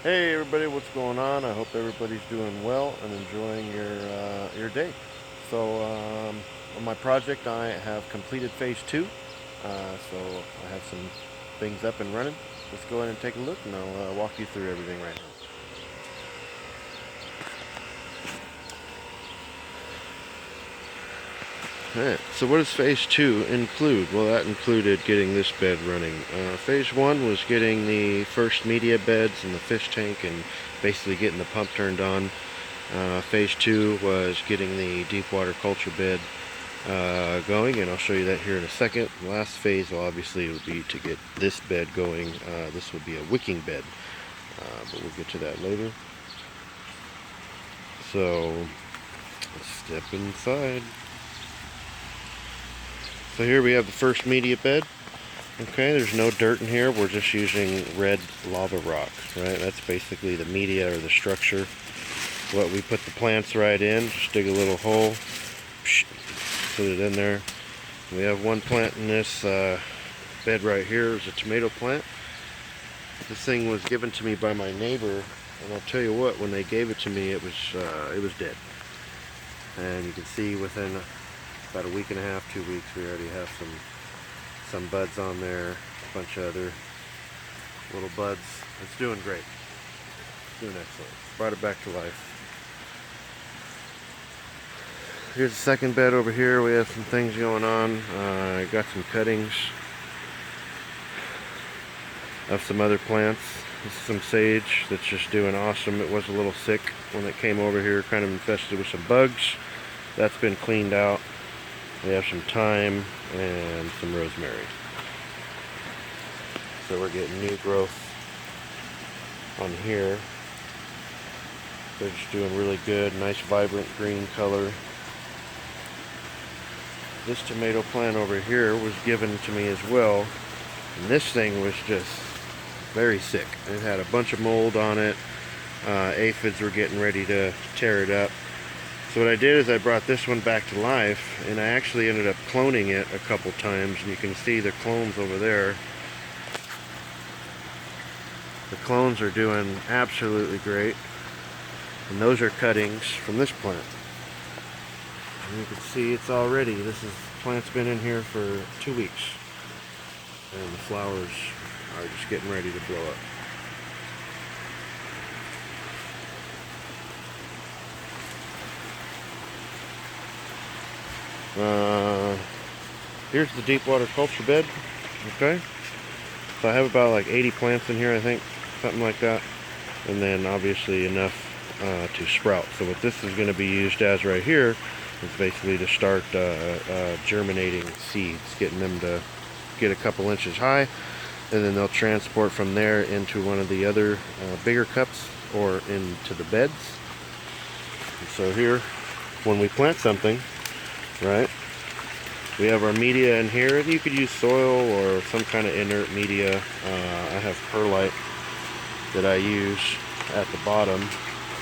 Hey everybody, what's going on? I hope everybody's doing well and enjoying your day. So on my project, I have completed phase two. So I have some things up and running. Let's go ahead and take a look, and I'll walk you through everything right now. Alright, so what does phase two include? Well, that included getting this bed running. Phase one was getting the first media beds and the fish tank and basically getting the pump turned on. Phase two was getting the deep water culture bed going, and I'll show you that here in a second. The last phase, well, obviously, would be to get this bed going. This would be a wicking bed, but we'll get to that later. So, let's step inside. So here we have the first media bed. Okay, there's no dirt in here. We're just using red lava rock, right? That's basically the media or the structure. What we put the plants right in. Just dig a little hole, put it in there. We have one plant in this bed right here. It's a tomato plant. This thing was given to me by my neighbor, and I'll tell you what, when they gave it to me, it was dead. And you can see within about a week and a half, 2 weeks, we already have some buds on there, a bunch of other little buds. It's doing great. It's doing excellent. Brought it back to life. Here's the second bed over here. We have some things going on. I got some cuttings of some other plants. This is some sage that's just doing awesome. It was a little sick when it came over here, kind of infested with some bugs. That's been cleaned out. We have some thyme and some rosemary. So we're getting new growth on here. They're just doing really good. Nice vibrant green color. This tomato plant over here was given to me as well. And this thing was just very sick. It had a bunch of mold on it. Aphids were getting ready to tear it up. So what I did is I brought this one back to life, and I actually ended up cloning it a couple times, and you can see the clones over there. The clones are doing absolutely great, and those are cuttings from this plant. And you can see it's already, plant's been in here for 2 weeks, and the flowers are just getting ready to blow up. Here's the deep water culture bed. Okay, so I have about like 80 plants in here, I think, something like that, and then obviously enough to sprout. So what this is going to be used as right here is basically to start germinating seeds, getting them to get a couple inches high, and then they'll transport from there into one of the other bigger cups or into the beds. And so here, when we plant something, right, we have our media in here. You could use soil or some kind of inert media. I have perlite that I use at the bottom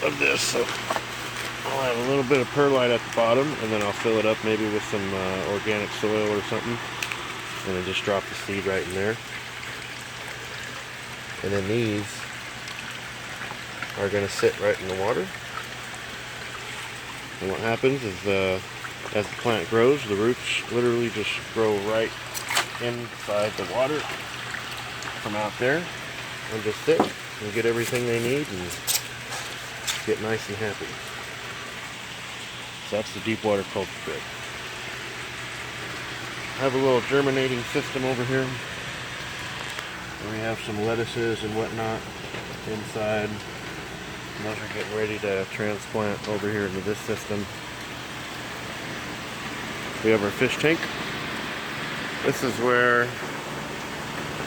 of this, so I'll have a little bit of perlite at the bottom, and then I'll fill it up maybe with some organic soil or something, and then just drop the seed right in there. And then these are going to sit right in the water. And what happens is as the plant grows, the roots literally just grow right inside the water from out there and just sit and get everything they need and get nice and happy. So that's the deep water culture bed. I have a little germinating system over here. And we have some lettuces and whatnot inside. And those are getting ready to transplant over here into this system. We have our fish tank. This is where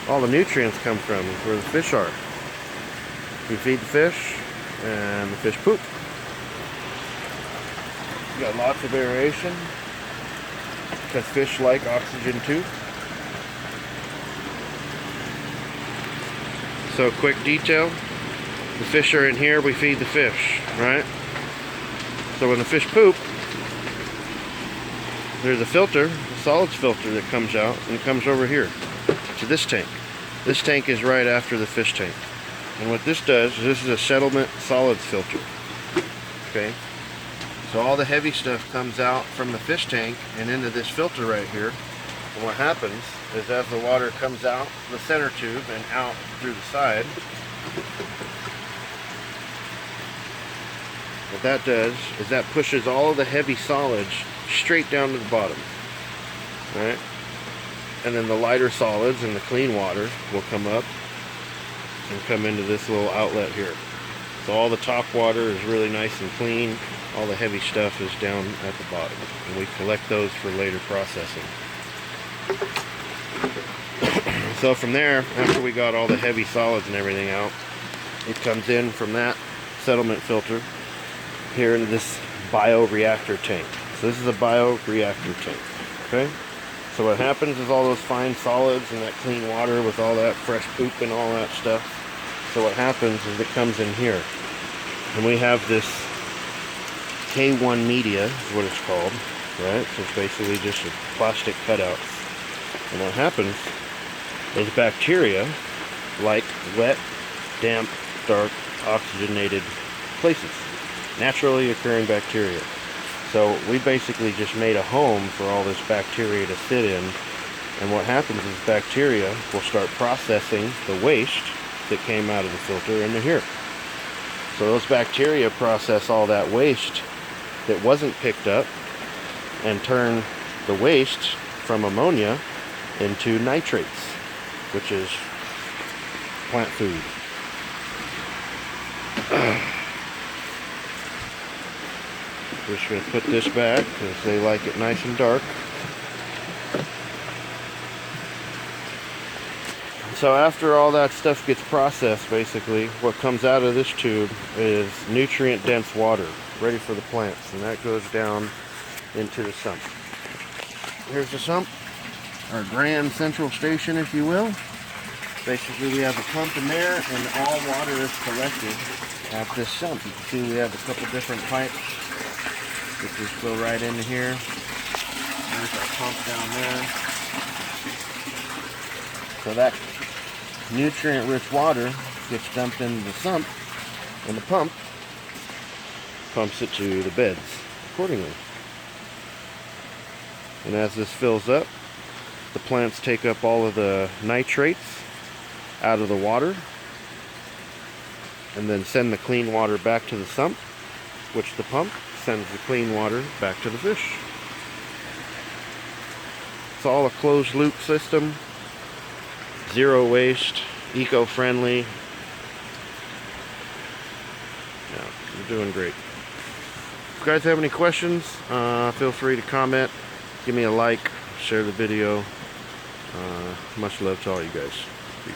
all the nutrients come from, where the fish are. We feed the fish, and the fish poop. We got lots of aeration, because fish like oxygen too. So quick detail, the fish are in here, we feed the fish, right? So when the fish poop, there's a filter, a solids filter that comes out and comes over here to this tank. This tank is right after the fish tank. And what this does is this is a settlement solids filter. Okay, so all the heavy stuff comes out from the fish tank and into this filter right here. And what happens is as the water comes out the center tube and out through the side, what that does is that pushes all of the heavy solids straight down to the bottom. Alright? And then the lighter solids and the clean water will come up and come into this little outlet here. So all the top water is really nice and clean. All the heavy stuff is down at the bottom. And we collect those for later processing. So from there, after we got all the heavy solids and everything out, it comes in from that settlement filter here into this bioreactor tank. So this is a bioreactor tank. Okay? So what happens is all those fine solids and that clean water with all that fresh poop and all that stuff. So what happens is it comes in here. And we have this K1 media, is what it's called. Right? So it's basically just a plastic cutout. And what happens is bacteria like wet, damp, dark, oxygenated places. Naturally occurring bacteria. So we basically just made a home for all this bacteria to sit in, and what happens is bacteria will start processing the waste that came out of the filter into here. So those bacteria process all that waste that wasn't picked up and turn the waste from ammonia into nitrates, which is plant food. We're just going to put this back because they like it nice and dark. So after all that stuff gets processed, basically, what comes out of this tube is nutrient-dense water, ready for the plants, and that goes down into the sump. Here's the sump, our grand central station, if you will. Basically, we have a pump in there, and all water is collected at this sump. You can see we have a couple different pipes. Which just go right into here. There's our pump down there. So that nutrient-rich water gets dumped into the sump, and the pump pumps it to the beds accordingly. And as this fills up, the plants take up all of the nitrates out of the water and then send the clean water back to the sump, which the pump sends the clean water back to the fish. It's all a closed loop system, zero waste, eco-friendly. Yeah, we're doing great. If you guys have any questions, feel free to comment, give me a like, share the video. Much love to all you guys. Peace.